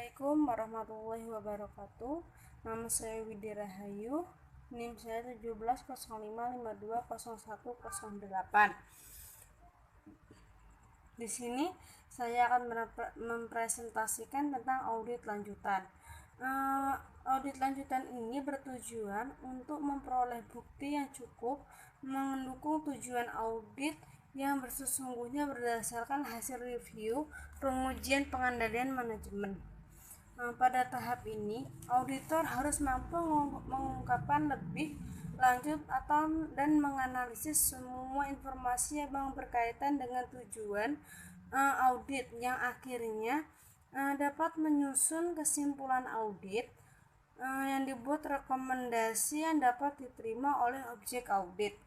Assalamualaikum warahmatullahi wabarakatuh. Nama saya Widi Rahayu. NIM saya 1705520108. Di sini saya akan mempresentasikan tentang audit lanjutan. Audit lanjutan ini bertujuan untuk memperoleh bukti yang cukup mendukung tujuan audit yang sesungguhnya berdasarkan hasil review pengujian pengendalian manajemen. Pada tahap ini, auditor harus mampu mengungkapkan lebih lanjut dan menganalisis semua informasi yang berkaitan dengan tujuan audit yang akhirnya dapat menyusun kesimpulan audit yang dibuat rekomendasi yang dapat diterima oleh objek audit.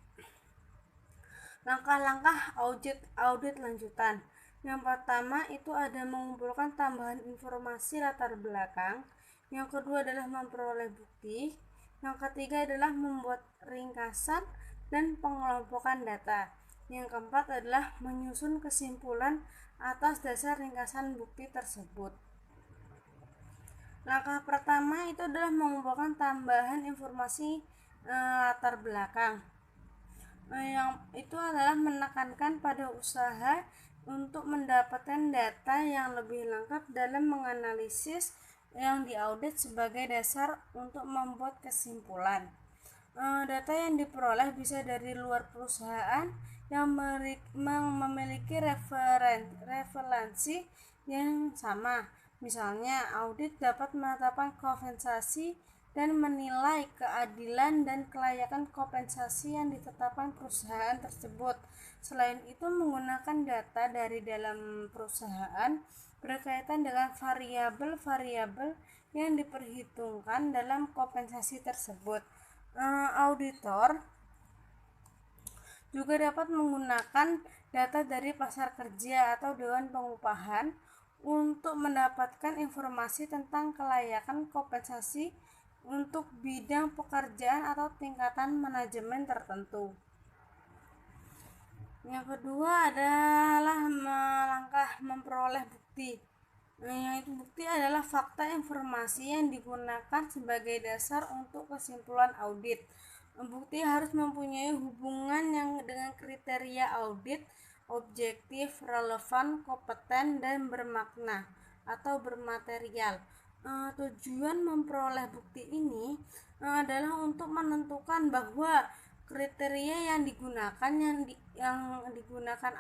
Langkah-langkah audit lanjutan. Yang pertama itu ada mengumpulkan tambahan informasi latar belakang. Yang kedua adalah memperoleh bukti. Yang ketiga adalah membuat ringkasan dan pengelompokan data. Yang keempat adalah menyusun kesimpulan atas dasar ringkasan bukti tersebut. Langkah pertama itu adalah mengumpulkan tambahan informasi latar belakang. Yang itu adalah menekankan pada usaha untuk mendapatkan data yang lebih lengkap dalam menganalisis yang diaudit sebagai dasar untuk membuat kesimpulan. Data yang diperoleh bisa dari luar perusahaan yang memiliki referensi yang sama. Misalnya, audit dapat menetapkan kompensasi dan menilai keadilan dan kelayakan kompensasi yang ditetapkan perusahaan tersebut. Selain itu, menggunakan data dari dalam perusahaan berkaitan dengan variabel-variabel yang diperhitungkan dalam kompensasi tersebut. Auditor juga dapat menggunakan data dari pasar kerja atau dewan pengupahan untuk mendapatkan informasi tentang kelayakan kompensasi untuk bidang pekerjaan atau tingkatan manajemen tertentu. Yang kedua adalah langkah memperoleh bukti. Yang itu bukti adalah fakta informasi yang digunakan sebagai dasar untuk kesimpulan audit. Bukti harus mempunyai hubungan yang dengan kriteria audit, objektif, relevan, kompeten, dan bermakna atau bermaterial. Tujuan memperoleh bukti ini adalah untuk menentukan bahwa kriteria yang digunakan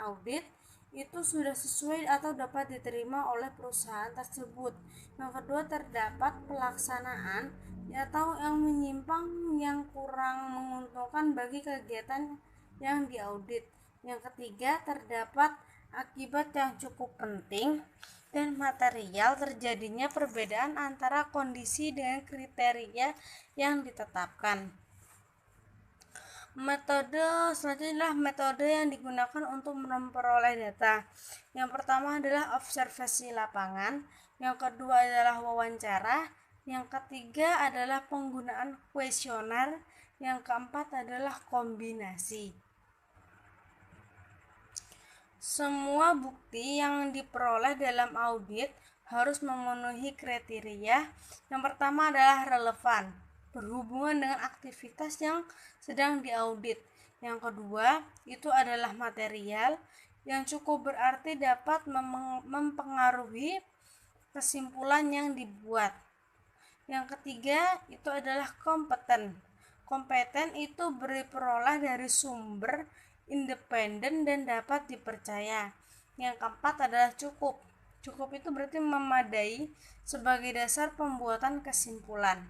audit itu sudah sesuai atau dapat diterima oleh perusahaan tersebut. Yang kedua, terdapat pelaksanaan atau yang menyimpang yang kurang menguntungkan bagi kegiatan yang diaudit. Yang ketiga, terdapat akibat yang cukup penting dan material terjadinya perbedaan antara kondisi dengan kriteria yang ditetapkan. Metode selanjutnya adalah metode yang digunakan untuk memperoleh data. Yang pertama adalah observasi lapangan, yang kedua adalah wawancara, yang ketiga adalah penggunaan kuesioner, yang keempat adalah kombinasi. Semua bukti yang diperoleh dalam audit harus memenuhi kriteria. Yang pertama adalah relevan, berhubungan dengan aktivitas yang sedang diaudit. Yang kedua, itu adalah material yang cukup berarti dapat mempengaruhi kesimpulan yang dibuat. Yang ketiga, itu adalah kompeten. Kompeten itu diperoleh dari sumber independen dan dapat dipercaya. Yang keempat adalah cukup. Cukup itu berarti memadai sebagai dasar pembuatan kesimpulan.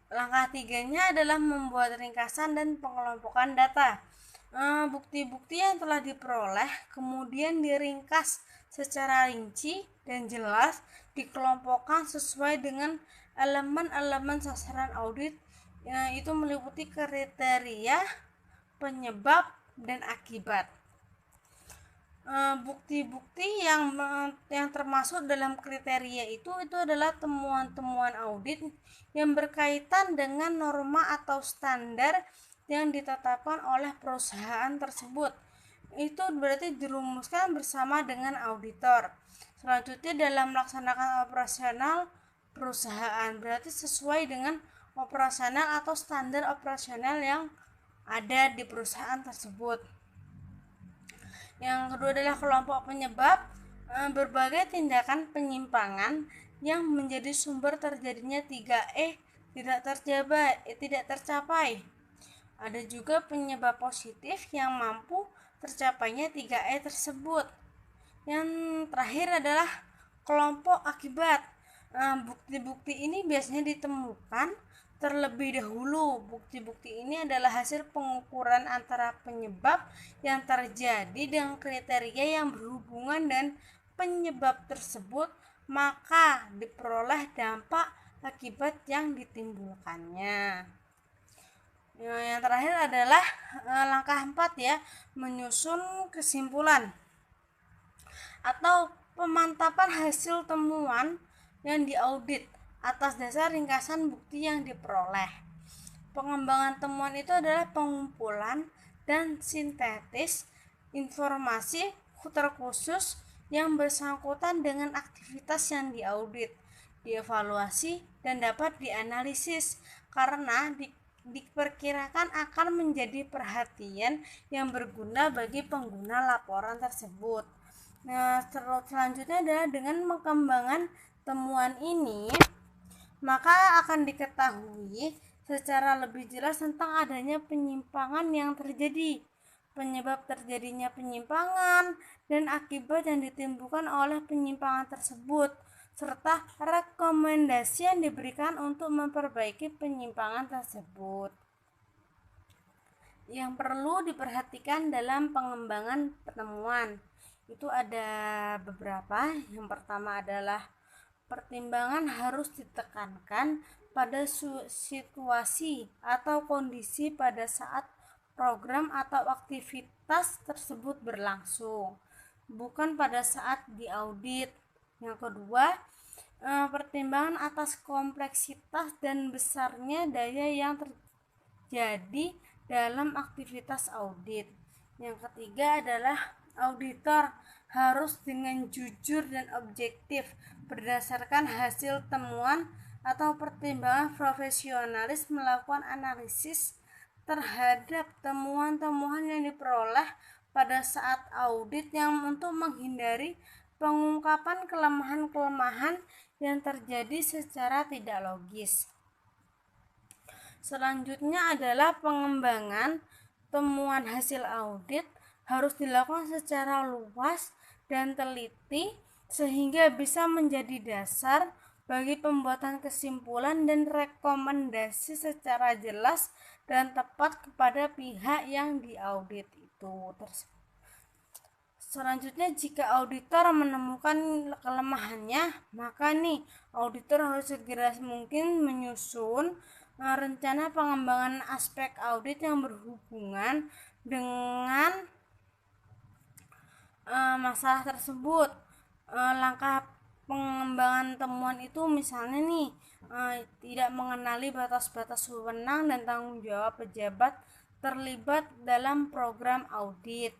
Langkah tiganya adalah membuat ringkasan dan pengelompokan data. Bukti-bukti yang telah diperoleh kemudian diringkas secara rinci dan jelas, dikelompokkan sesuai dengan elemen-elemen sasaran audit, itu meliputi kriteria, penyebab, dan akibat. Bukti-bukti yang termasuk dalam kriteria itu adalah temuan-temuan audit yang berkaitan dengan norma atau standar yang ditetapkan oleh perusahaan tersebut. Itu berarti dirumuskan bersama dengan auditor. Selanjutnya dalam melaksanakan operasional perusahaan, berarti sesuai dengan operasional atau standar operasional yang ada di perusahaan tersebut. Yang kedua adalah kelompok penyebab, berbagai tindakan penyimpangan yang menjadi sumber terjadinya 3E tidak tercapai. Ada juga penyebab positif yang mampu tercapainya 3E tersebut. Yang terakhir adalah kelompok akibat. Bukti-bukti ini biasanya ditemukan terlebih dahulu. Bukti-bukti ini adalah hasil pengukuran antara penyebab yang terjadi dengan kriteria yang berhubungan dan penyebab tersebut, maka diperoleh dampak akibat yang ditimbulkannya. Yang terakhir adalah langkah 4 ya, menyusun kesimpulan atau pemantapan hasil temuan yang diaudit atas dasar ringkasan bukti yang diperoleh. Pengembangan temuan itu adalah pengumpulan dan sintetis informasi terkhusus yang bersangkutan dengan aktivitas yang diaudit, dievaluasi, dan dapat dianalisis karena diperkirakan akan menjadi perhatian yang berguna bagi pengguna laporan tersebut. Nah, selanjutnya adalah dengan pengembangan temuan ini, maka akan diketahui secara lebih jelas tentang adanya penyimpangan yang terjadi, penyebab terjadinya penyimpangan, dan akibat yang ditimbulkan oleh penyimpangan tersebut, serta rekomendasi yang diberikan untuk memperbaiki penyimpangan tersebut. Yang perlu diperhatikan dalam pengembangan penemuan itu ada beberapa. Yang pertama adalah pertimbangan harus ditekankan pada situasi atau kondisi pada saat program atau aktivitas tersebut berlangsung, bukan pada saat diaudit. Yang kedua, pertimbangan atas kompleksitas dan besarnya daya yang terjadi dalam aktivitas audit. Yang ketiga adalah auditor harus dengan jujur dan objektif berdasarkan hasil temuan atau pertimbangan profesionalis melakukan analisis terhadap temuan-temuan yang diperoleh pada saat audit yang untuk menghindari pengungkapan kelemahan-kelemahan yang terjadi secara tidak logis. Selanjutnya adalah pengembangan temuan hasil audit harus dilakukan secara luas dan teliti sehingga bisa menjadi dasar bagi pembuatan kesimpulan dan rekomendasi secara jelas dan tepat kepada pihak yang diaudit itu. Selanjutnya, jika auditor menemukan kelemahannya, maka auditor harus segera mungkin menyusun rencana pengembangan aspek audit yang berhubungan dengan masalah tersebut. Langkah pengembangan temuan itu misalnya tidak mengenali batas-batas wewenang dan tanggung jawab pejabat terlibat dalam program audit.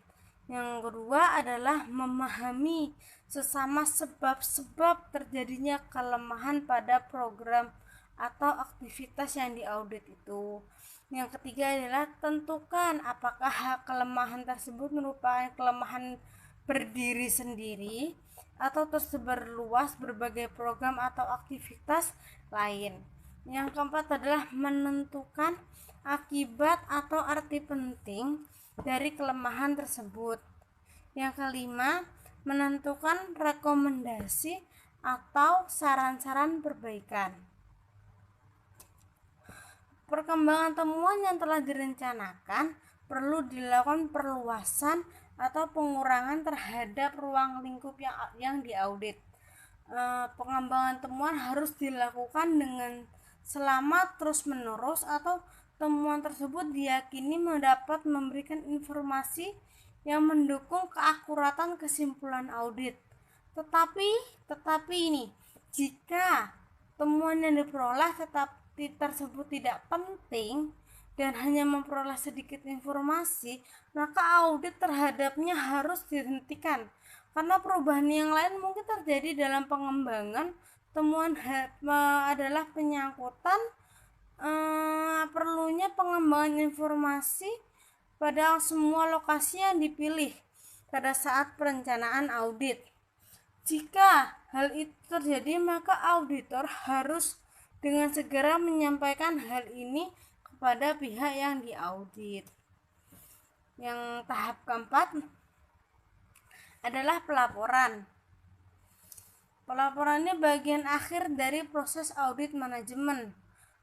Yang kedua adalah memahami sesama sebab-sebab terjadinya kelemahan pada program atau aktivitas yang diaudit itu. Yang ketiga adalah tentukan apakah kelemahan tersebut merupakan kelemahan berdiri sendiri atau tersebar luas berbagai program atau aktivitas lain. Yang keempat adalah menentukan akibat atau arti penting dari kelemahan tersebut. Yang kelima, menentukan rekomendasi atau saran-saran perbaikan. Perkembangan temuan yang telah direncanakan perlu dilakukan perluasan atau pengurangan terhadap ruang lingkup yang diaudit. Pengembangan temuan harus dilakukan dengan selama terus-menerus atau temuan tersebut diyakini mendapat memberikan informasi yang mendukung keakuratan kesimpulan audit. Tetapi jika temuan yang diperoleh tersebut tidak penting dan hanya memperoleh sedikit informasi, maka audit terhadapnya harus dihentikan Karena perubahan yang lain mungkin terjadi dalam pengembangan. Temuan adalah penyangkutan perlunya pengembangan informasi pada semua lokasi yang dipilih pada saat perencanaan audit. Jika hal itu terjadi, maka auditor harus dengan segera menyampaikan hal ini kepada pihak yang diaudit. Yang tahap keempat adalah pelaporan. Pelaporan ini bagian akhir dari proses audit manajemen.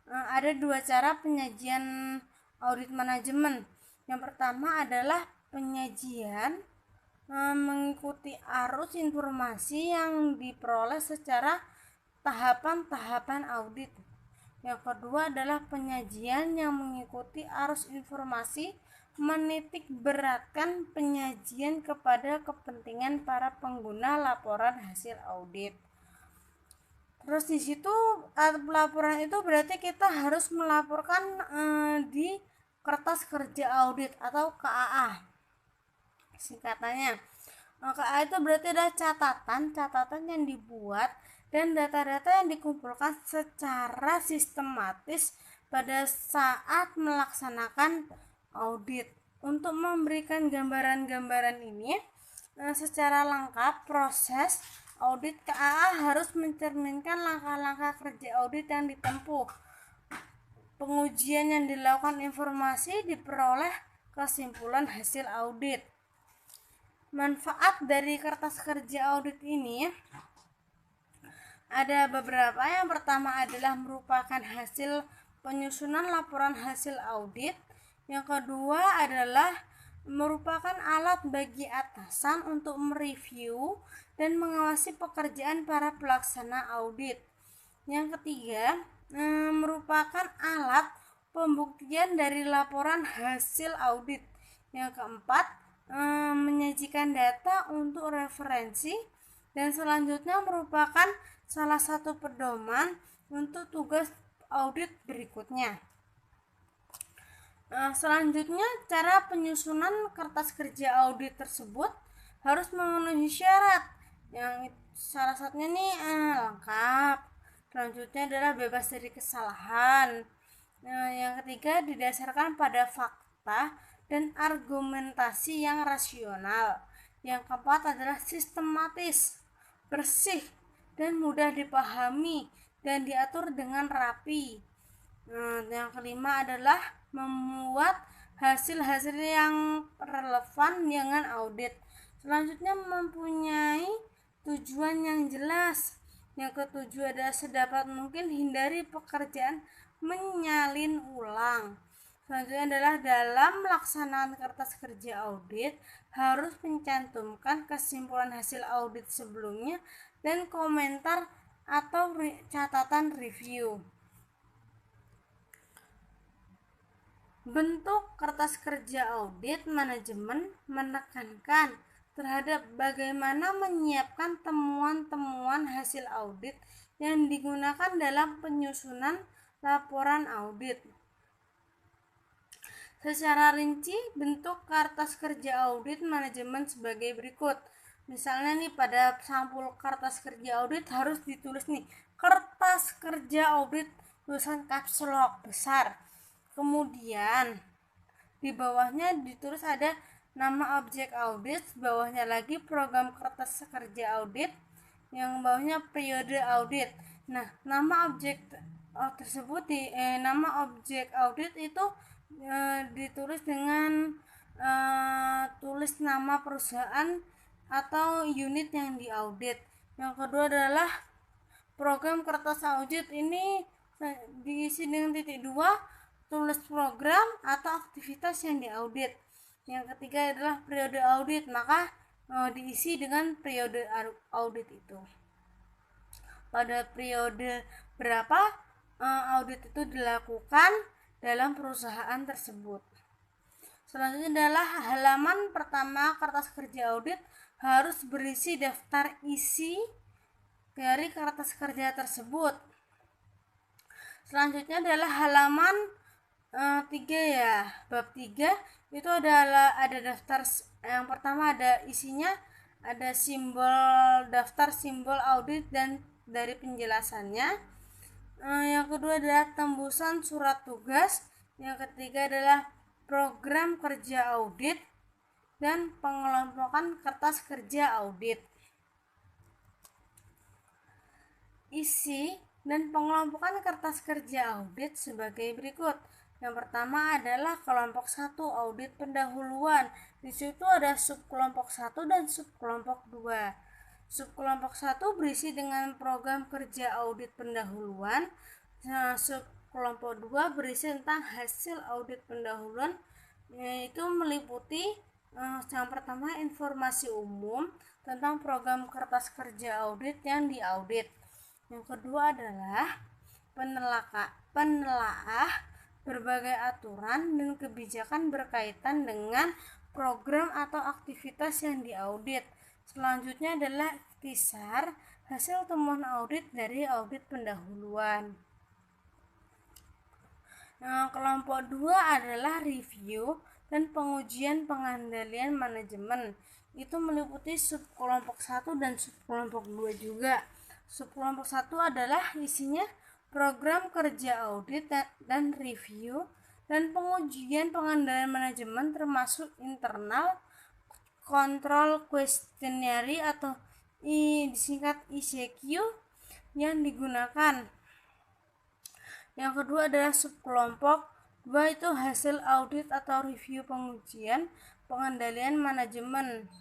Ada dua cara penyajian audit manajemen. Yang pertama adalah penyajian mengikuti arus informasi yang diperoleh secara tahapan-tahapan audit. Yang kedua adalah penyajian yang mengikuti arus informasi menitik beratkan penyajian kepada kepentingan para pengguna laporan hasil audit. Terus di situ pelaporan itu berarti kita harus melaporkan di kertas kerja audit atau KAA singkatannya. KAA itu berarti ada catatan yang dibuat dan data-data yang dikumpulkan secara sistematis pada saat melaksanakan audit. Untuk memberikan gambaran-gambaran ini secara lengkap, proses audit KAA harus mencerminkan langkah-langkah kerja audit yang ditempuh. Pengujian yang dilakukan, informasi diperoleh, kesimpulan hasil audit. Manfaat dari kertas kerja audit ini ada beberapa. Yang pertama adalah merupakan hasil penyusunan laporan hasil audit. Yang kedua adalah merupakan alat bagi atasan untuk mereview dan mengawasi pekerjaan para pelaksana audit. Yang ketiga, merupakan alat pembuktian dari laporan hasil audit. Yang keempat, menyajikan data untuk referensi, dan selanjutnya merupakan salah satu pedoman untuk tugas audit berikutnya. Selanjutnya, cara penyusunan kertas kerja audit tersebut harus memenuhi syarat. Yang salah satunya nih lengkap. Selanjutnya adalah bebas dari kesalahan. Yang ketiga, didasarkan pada fakta dan argumentasi yang rasional. Yang keempat adalah sistematis, bersih, dan mudah dipahami dan diatur dengan rapi. Yang kelima adalah membuat hasil-hasil yang relevan dengan audit. Selanjutnya, mempunyai tujuan yang jelas. Yang ketujuh adalah sedapat mungkin hindari pekerjaan menyalin ulang. Selanjutnya adalah dalam melaksanakan kertas kerja audit harus mencantumkan kesimpulan hasil audit sebelumnya dan komentar atau catatan review. Bentuk kertas kerja audit manajemen menekankan terhadap bagaimana menyiapkan temuan-temuan hasil audit yang digunakan dalam penyusunan laporan audit. Secara rinci, bentuk kertas kerja audit manajemen sebagai berikut. Misalnya nih, pada sampul kertas kerja audit harus ditulis nih, kertas kerja audit, tulisan caps lock besar. Kemudian di bawahnya ditulis ada nama objek audit, bawahnya lagi program kertas kerja audit, yang bawahnya periode audit. Nah, nama objek tersebut nama objek audit itu ditulis dengan tulis nama perusahaan atau unit yang diaudit. Yang kedua adalah program kertas audit, ini diisi dengan titik 2, tulis program atau aktivitas yang diaudit. Yang ketiga adalah periode audit, maka diisi dengan periode audit itu. Pada periode berapa audit itu dilakukan dalam perusahaan tersebut. Selanjutnya adalah halaman pertama kertas kerja audit harus berisi daftar isi dari kertas kerja tersebut. Selanjutnya adalah halaman 3 ya, bab 3 itu adalah ada daftar. Yang pertama ada isinya, ada simbol daftar simbol audit dan dari penjelasannya. Yang kedua adalah tembusan surat tugas. Yang ketiga adalah program kerja audit dan pengelompokan kertas kerja audit. Isi dan pengelompokan kertas kerja audit sebagai berikut. Yang pertama adalah kelompok 1 audit pendahuluan. Di situ ada subkelompok 1 dan subkelompok 2. Subkelompok 1 berisi dengan program kerja audit pendahuluan. Subkelompok 2 berisi tentang hasil audit pendahuluan, yaitu meliputi yang pertama informasi umum tentang program kertas kerja audit yang diaudit. Yang kedua adalah penelaah berbagai aturan dan kebijakan berkaitan dengan program atau aktivitas yang diaudit. Selanjutnya adalah ikhtisar hasil temuan audit dari audit pendahuluan. Kelompok 2 adalah review dan pengujian pengendalian manajemen. Itu meliputi subkelompok 1 dan subkelompok 2 juga. Subkelompok 1 adalah isinya program kerja audit dan review dan pengujian pengendalian manajemen termasuk internal control questionnaire atau disingkat ICQ yang digunakan. Yang kedua adalah subkelompok 2, itu hasil audit atau review pengujian pengendalian manajemen.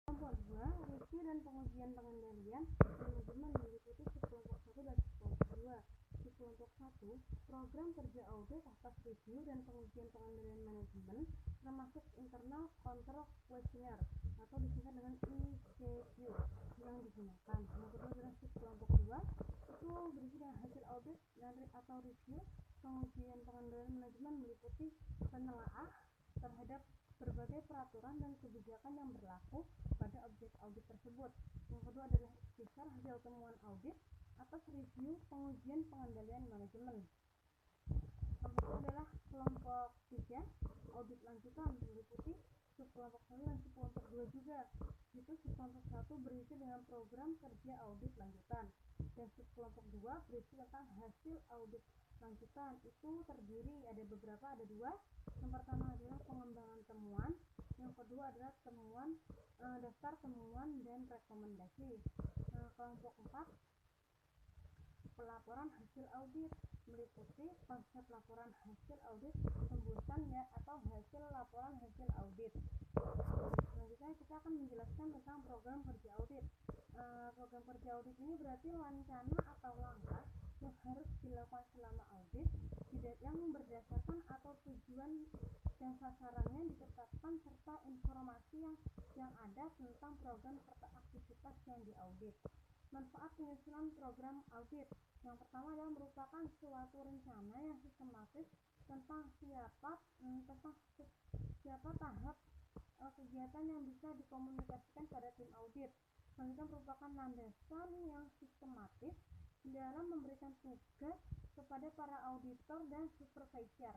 Kelompok 2, review dan pengujian pengendalian manajemen meliputi subkelompok 1 dan subkelompok 2. Subkelompok 1, program kerja audit atas review dan pengujian pengendalian manajemen termasuk internal control questionnaire atau disingkat dengan ICQ yang digunakan. Yang kedua adalah subkelompok 2, itu berisi dengan hasil audit atau review pengujian pengendalian manajemen meliputi penelaah terhadap berbagai peraturan dan kebijakan yang berlaku pada objek audit tersebut. Yang kedua adalah ikhtisar hasil temuan audit atas review pengujian pengendalian manajemen. Yang kedua adalah kelompok 3 audit lanjutan meliputi subkelompok 1 dan subkelompok 2 juga. Itu subkelompok 1 berisi dengan program kerja audit lanjutan dan subkelompok 2 berisi tentang hasil audit lanjutan. Itu terdiri ada beberapa, ada 2. Yang pertama adalah pengembangan temuan, yang kedua adalah temuan daftar temuan dan rekomendasi. Kelompok 4 pelaporan hasil audit meliputi konsep laporan hasil audit, tembusan ya atau hasil laporan hasil audit. Selanjutnya kita akan menjelaskan tentang program kerja audit. Program kerja audit ini berarti rencana atau langkah yang harus dilakukan selama audit yang berdasarkan atau tujuan dan sasarannya ditetapkan serta informasi yang ada tentang program serta aktivitas yang diaudit. Manfaat penyusunan program audit. Yang pertama adalah merupakan suatu rencana yang sistematis tentang siapa tahap kegiatan yang bisa dikomunikasikan pada tim audit. Selanjutnya merupakan landasan yang sistematis dalam memberikan tugas kepada para auditor dan supervisor.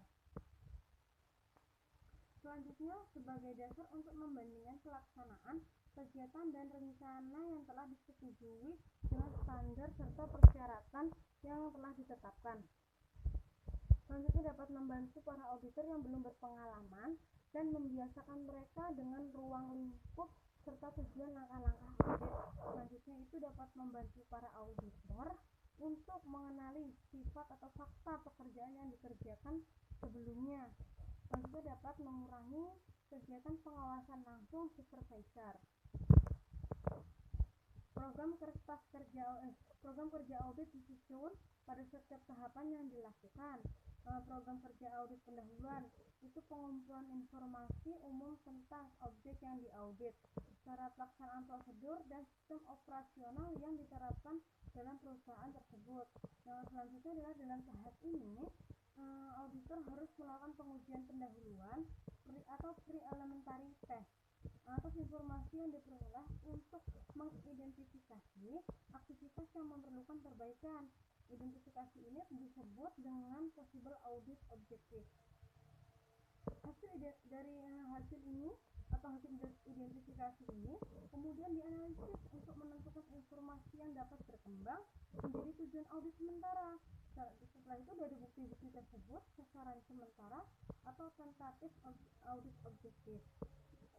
Selanjutnya sebagai dasar untuk membandingkan pelaksanaan kegiatan dan rencana yang telah disetujui dengan standar serta persyaratan yang telah ditetapkan. Selanjutnya dapat membantu para auditor yang belum berpengalaman dan membiasakan mereka dengan ruang lingkup serta tujuan langkah-langkah audit. Selanjutnya itu dapat membantu para auditor untuk mengenali sifat atau fakta pekerjaan yang dikerjakan sebelumnya. Selanjutnya dapat mengurangi kegiatan pengawasan langsung supervisor. Program kerja audit disusun pada setiap tahapan yang dilakukan. Program kerja audit pendahuluan itu pengumpulan informasi umum tentang objek yang diaudit, cara pelaksanaan prosedur dan sistem operasional yang diterapkan dalam perusahaan tersebut. Selanjutnya adalah dalam tahap ini auditor harus melakukan pengujian pendahuluan atau pre-elementary test atas informasi yang diperoleh untuk mengidentifikasi aktivitas yang memerlukan perbaikan. Identifikasi ini disebut dengan possible audit objective. Hasil ini atau atau hasil identifikasi ini kemudian dianalisis untuk menentukan informasi yang dapat berkembang menjadi tujuan audit sementara. Setelah itu dari bukti-bukti tersebut sasaran sementara atau tentatif audit objektif.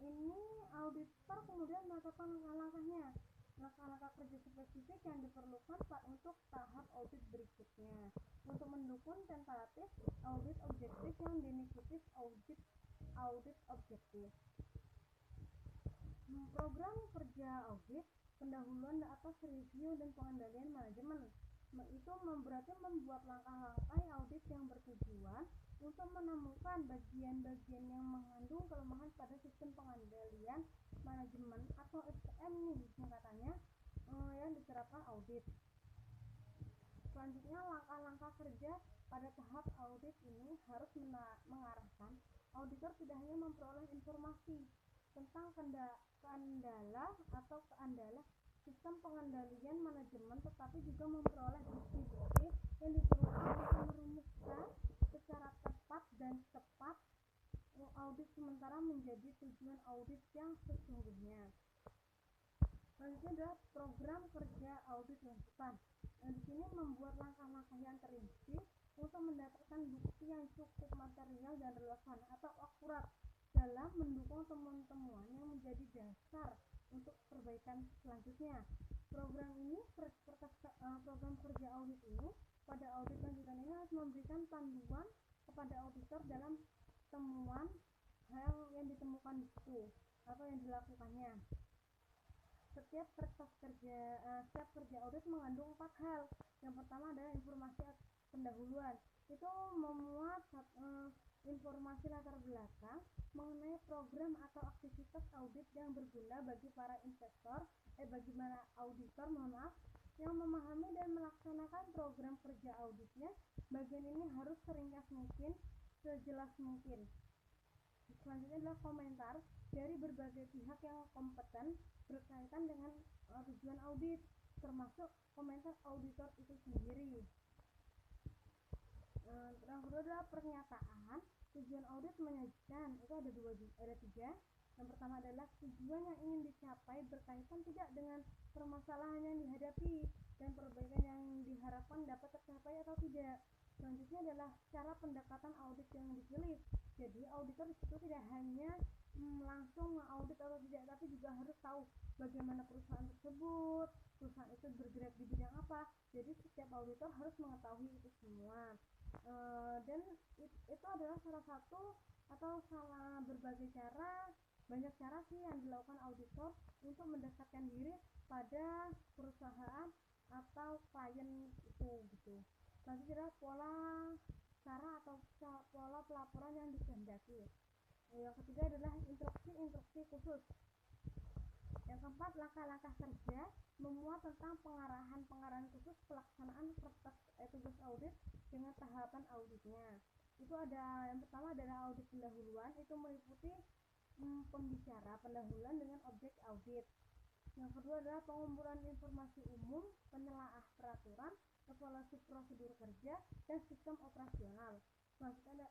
Ini auditor kemudian menetapkan langkah-langkah kerja spesifik yang diperlukan untuk tahap audit berikutnya untuk mendukung tentatif audit objektif yang definitif audit objektif. Program kerja audit pendahuluan atas review dan pengendalian manajemen itu berarti membuat langkah-langkah audit yang bertujuan untuk menemukan bagian-bagian yang mengandung kelemahan pada sistem pengendalian manajemen atau SPM nih singkatannya yang diterapkan audit. Selanjutnya langkah-langkah kerja pada tahap audit ini harus mengarahkan auditor tidak hanya memperoleh informasi tentang kendala atau keandalan sistem pengendalian manajemen tetapi juga memperoleh bukti-bukti yang diperlukan untuk merumuskan secara tepat dan cepat audit sementara menjadi tujuan audit yang sesungguhnya. Selanjutnya adalah program kerja audit lanjutan. Di sini membuat langkah-langkah yang terinci untuk mendapatkan bukti yang cukup material dan relevan atau akurat dalam mendukung temuan-temuan yang menjadi dasar untuk perbaikan selanjutnya. Program kerja audit ini pada audit lanjutan ini harus memberikan panduan kepada auditor dalam temuan hal yang ditemukan di situ atau yang dilakukannya. Setiap kerja audit mengandung 4 hal. Yang pertama adalah informasi pendahuluan. Itu memuat informasi latar belakang mengenai program atau aktivitas audit yang berguna bagi para auditor yang memahami dan melaksanakan program kerja auditnya. Bagian ini harus seringkas mungkin, sejelas mungkin. Selanjutnya adalah komentar dari berbagai pihak yang kompeten berkaitan dengan tujuan audit, termasuk komentar auditor itu sendiri. Yang kedua adalah pernyataan tujuan audit menyajikan. Itu ada 3. Yang pertama adalah tujuan yang ingin dicapai berkaitan tidak dengan permasalahan yang dihadapi dan perbaikan yang diharapkan dapat tercapai atau tidak. Selanjutnya adalah cara pendekatan audit yang dipilih. Jadi auditor itu tidak hanya langsung audit atau tidak, tapi juga harus tahu bagaimana perusahaan itu bergerak di bidang apa. Jadi setiap auditor harus mengetahui itu semua. Dan itu adalah salah satu atau salah berbagai cara, banyak cara sih yang dilakukan auditor untuk mendekatkan diri pada perusahaan atau klien itu gitu. Selanjutnya pola pelaporan yang dikehendaki. Yang ketiga adalah instruksi khusus. Yang keempat, langkah-langkah kerja memuat tentang pengarahan khusus pelaksanaan tugas audit dengan tahapan auditnya. Itu ada yang pertama adalah audit pendahuluan, itu meliputi pembicara pendahuluan dengan objek audit. Yang kedua adalah pengumpulan informasi umum, penelaah peraturan, evaluasi prosedur kerja, dan sistem operasional.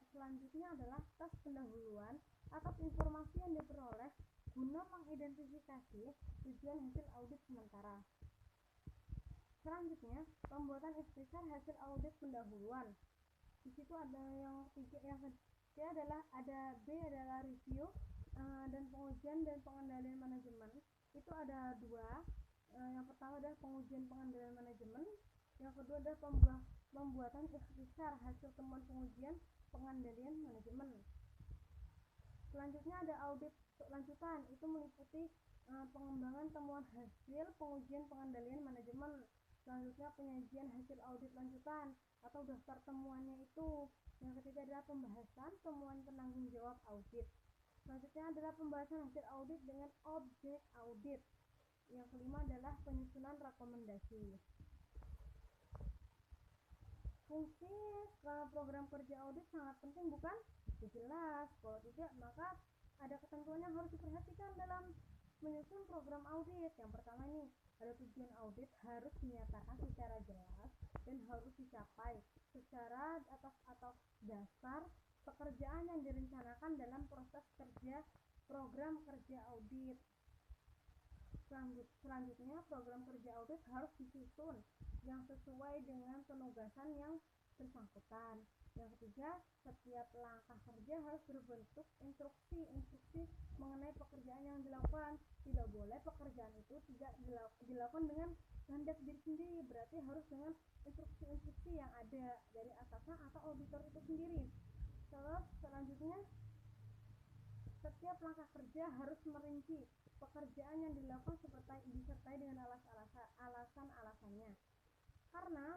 Selanjutnya adalah tes pendahuluan atas informasi yang diperoleh guna mengidentifikasi tujuan hasil audit sementara. Selanjutnya, pembuatan ikhtisar hasil audit pendahuluan. Di situ ada yang ketiga adalah ada B adalah review dan pengujian dan pengendalian manajemen. Itu ada 2. Yang pertama adalah pengujian pengendalian manajemen. Yang kedua adalah pembuatan ikhtisar hasil temuan pengujian pengendalian manajemen. Selanjutnya ada audit lanjutan, itu meliputi pengembangan temuan hasil pengujian pengendalian manajemen. Selanjutnya penyajian hasil audit lanjutan atau daftar temuannya itu. Yang ketiga adalah pembahasan temuan penanggung jawab audit. Selanjutnya adalah pembahasan hasil audit dengan objek audit. Yang kelima adalah penyusunan rekomendasi. Fungsi program kerja audit sangat penting, bukan? Jelas, kalau tidak maka ada ketentuan yang harus diperhatikan dalam menyusun program audit. Yang pertama ini ada tujuan audit harus dinyatakan secara jelas dan harus dicapai secara atas dasar pekerjaan yang direncanakan dalam proses kerja program kerja audit. Selanjutnya, program kerja audit harus disusun yang sesuai dengan penugasan yang bersangkutan. Yang ketiga, setiap langkah kerja harus berbentuk instruksi mengenai pekerjaan yang dilakukan. Tidak boleh pekerjaan itu tidak dilakukan dengan kehendak diri sendiri, berarti harus dengan instruksi yang ada dari atasan atau auditor itu sendiri. Terus selanjutnya, setiap langkah kerja harus merinci pekerjaan yang dilakukan disertai dengan alasan-alasannya. Karena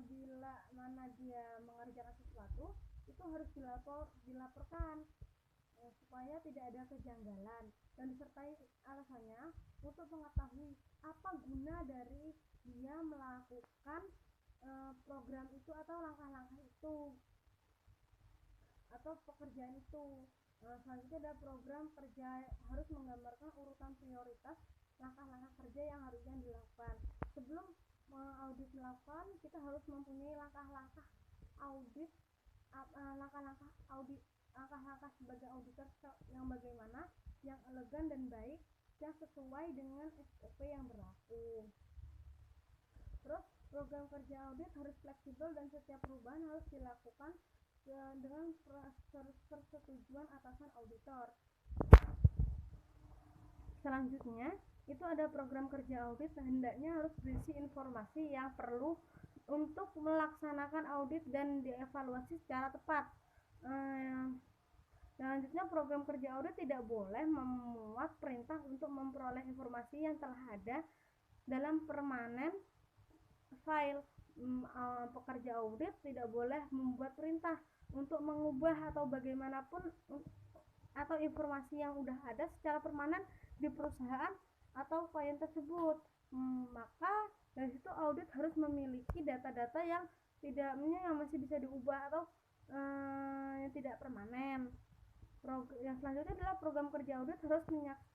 bila mana dia mengerjakan sesuatu itu harus dilaporkan supaya tidak ada kejanggalan, dan disertai alasannya untuk mengetahui apa guna dari dia melakukan program itu atau langkah-langkah itu atau pekerjaan itu. Selanjutnya ada program kerja harus menggambarkan urutan prioritas langkah-langkah kerja yang harusnya dilakukan. Sebelum audit dilakukan, kita harus mempunyai langkah-langkah audit, langkah-langkah sebagai auditor yang bagaimana, yang elegan dan baik, yang sesuai dengan SOP yang berlaku. Terus program kerja audit harus fleksibel dan setiap perubahan harus dilakukan dengan persetujuan atasan auditor. Selanjutnya itu ada program kerja audit, hendaknya harus berisi informasi yang perlu untuk melaksanakan audit dan dievaluasi secara tepat. Selanjutnya, program kerja audit tidak boleh memuat perintah untuk memperoleh informasi yang telah ada dalam permanen file. Pekerja audit tidak boleh membuat perintah untuk mengubah atau bagaimanapun atau informasi yang sudah ada secara permanen di perusahaan atau klien tersebut. Maka dari situ audit harus memiliki data-data yang masih bisa diubah atau yang tidak permanen. Yang selanjutnya adalah program kerja audit harus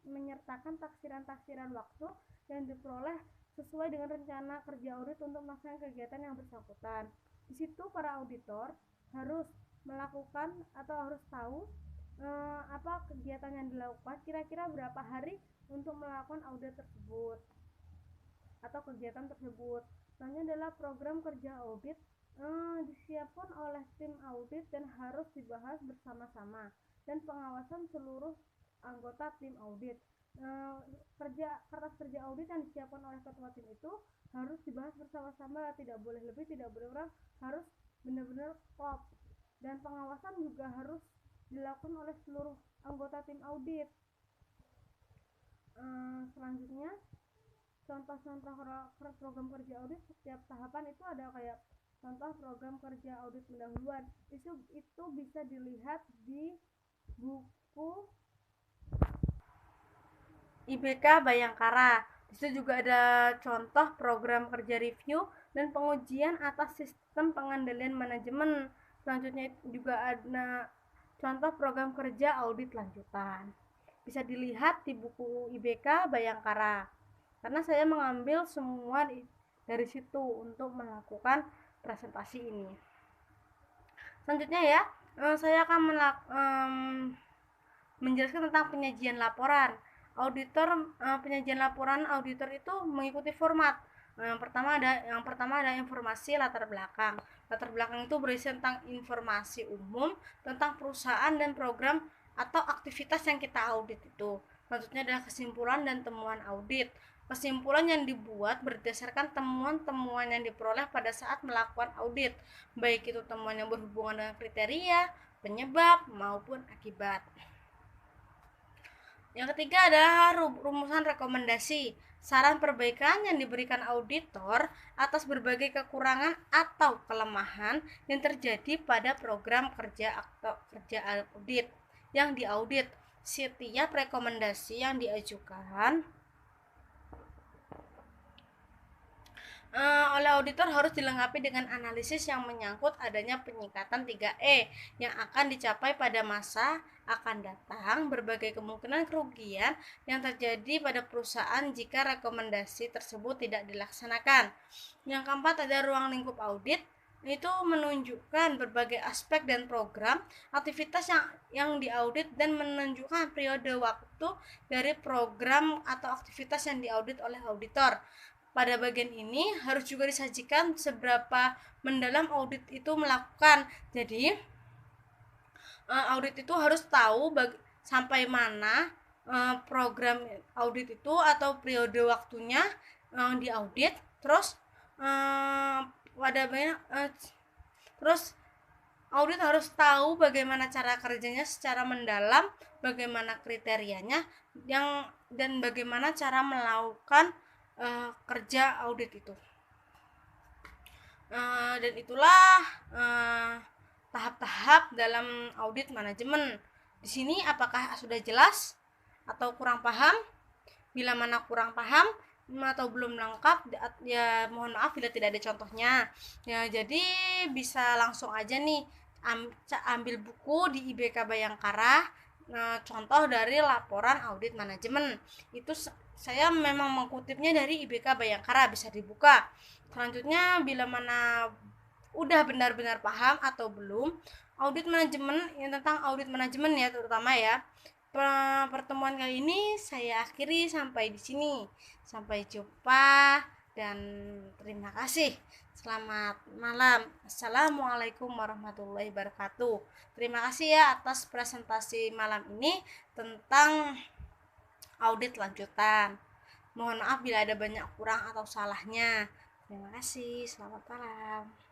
menyertakan taksiran-taksiran waktu yang diperoleh sesuai dengan rencana kerja audit untuk melaksanakan kegiatan yang bersangkutan. Di situ para auditor harus melakukan atau harus tahu apa kegiatan yang dilakukan, kira-kira berapa hari untuk melakukan audit tersebut atau kegiatan tersebut. Selanjutnya adalah program kerja audit disiapkan oleh tim audit dan harus dibahas bersama-sama dan pengawasan seluruh anggota tim audit. Kertas kerja audit yang disiapkan oleh ketua tim itu harus dibahas bersama-sama, tidak boleh lebih, tidak boleh kurang, harus benar-benar klop. Dan pengawasan juga harus dilakukan oleh seluruh anggota tim audit. Selanjutnya, contoh-contoh program kerja audit setiap tahapan itu ada kayak contoh program kerja audit pendahuluan. Itu bisa dilihat di buku IBK Bayangkara. Di situ juga ada contoh program kerja review dan pengujian atas sistem pengendalian manajemen. Selanjutnya juga ada contoh program kerja audit lanjutan. Bisa dilihat di buku IBK Bayangkara. Karena saya mengambil semua dari situ untuk melakukan presentasi ini. Selanjutnya ya, saya akan menjelaskan tentang penyajian laporan. Penyajian laporan auditor itu mengikuti format. Yang pertama ada informasi latar belakang. Latar belakang itu berisi tentang informasi umum tentang perusahaan dan program atau aktivitas yang kita audit itu. Selanjutnya adalah kesimpulan dan temuan audit. Kesimpulan yang dibuat berdasarkan temuan-temuan yang diperoleh pada saat melakukan audit, baik itu temuan yang berhubungan dengan kriteria, penyebab, maupun akibat. Yang ketiga adalah rumusan rekomendasi, saran perbaikan yang diberikan auditor atas berbagai kekurangan atau kelemahan yang terjadi pada program kerja atau kerja audit yang diaudit. Setiap rekomendasi yang diajukan oleh auditor harus dilengkapi dengan analisis yang menyangkut adanya peningkatan 3E yang akan dicapai pada masa akan datang, berbagai kemungkinan kerugian yang terjadi pada perusahaan jika rekomendasi tersebut tidak dilaksanakan. Yang keempat ada ruang lingkup audit. itu menunjukkan berbagai aspek dan program aktivitas yang diaudit dan menunjukkan periode waktu dari program atau aktivitas yang diaudit oleh auditor. Pada bagian ini harus juga disajikan seberapa mendalam audit itu melakukan. Jadi audit itu harus tahu sampai mana program audit itu atau periode waktunya diaudit, terus pada banyak terus audit harus tahu bagaimana cara kerjanya secara mendalam, bagaimana kriterianya dan bagaimana cara melakukan kerja audit itu. Dan itulah tahap-tahap dalam audit manajemen. Di sini apakah sudah jelas atau kurang paham? Bila mana kurang paham atau belum lengkap, ya mohon maaf bila tidak ada contohnya. Ya, jadi bisa langsung aja nih ambil buku di IBK Bayangkara, contoh dari laporan audit manajemen. Itu saya memang mengutipnya dari IBK Bayangkara, bisa dibuka. Selanjutnya, bila mana udah benar-benar paham atau belum audit manajemen, yang tentang audit manajemen ya terutama ya, pertemuan kali ini saya akhiri sampai di sini. Sampai jumpa dan terima kasih. Selamat malam. Assalamualaikum warahmatullahi wabarakatuh. Terima kasih ya atas presentasi malam ini tentang audit lanjutan. Mohon maaf bila ada banyak kurang atau salahnya. Terima kasih. Selamat malam.